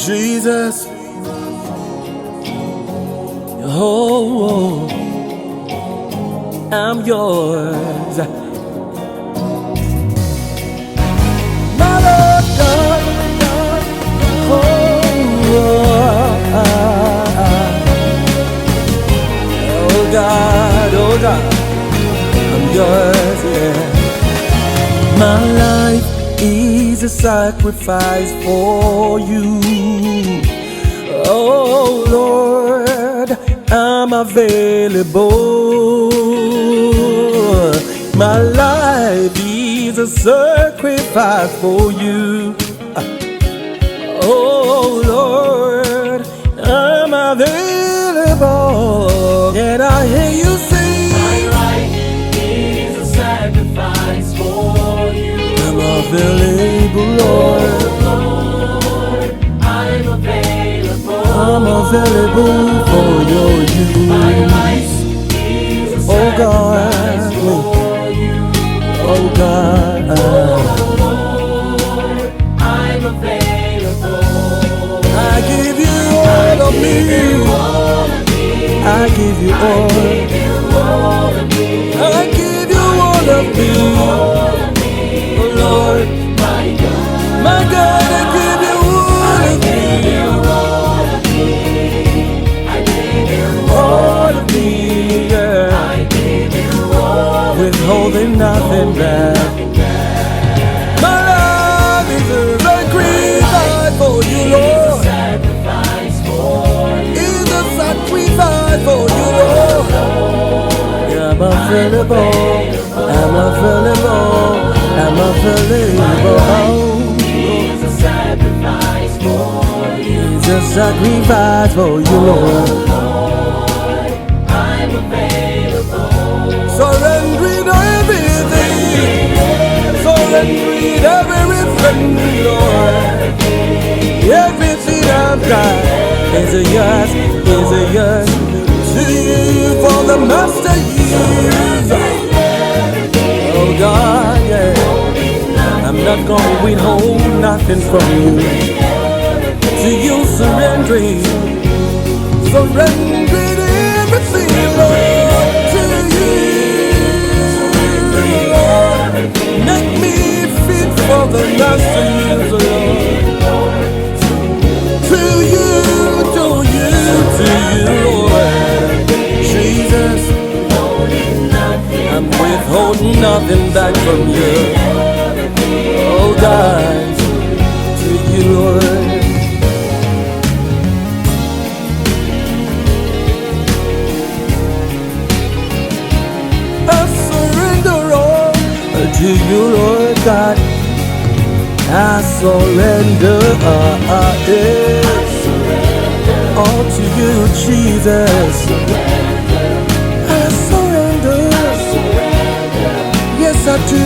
Jesus. Oh, I'm yours. My Lord God. Oh God, I'm yours, yeah. My life is a sacrifice for you. Oh Lord, I'm available. My life is a sacrifice for you. Oh Lord, I'm available. Can I hear you sing? My life is a sacrifice for you. I'm available, Lord. Oh Lord, I'm available. I'm available for your use. My life is a sacrifice for you. Oh God, Oh Lord, I'm available. I give you all of me. I give you all. I give you all of me. Oh Lord, my God, I give you all of me. All of me, yeah. Withholding nothing back. My love is a sacrifice for you, Lord. Is a sacrifice for you, Lord. Yeah, I'm available. I'm available. I'm available. It's a sacrifice for you. It's a sacrifice for you, Lord. I'm available. Surrendering everything. Surrendering everything, Lord. Everything I've got is a yes, is a yes to you for the master use. Oh God, yeah. I'm not gonna withhold nothing from you. To you surrendering everything, Lord, to you. Make me fit for the master use, Lord. To you, Lord. Jesus, I'm withholding nothing back from you. Oh God, to you, Lord. I surrender all to you, Lord God. I surrender, all to you, Jesus. I surrender. Yes, I do.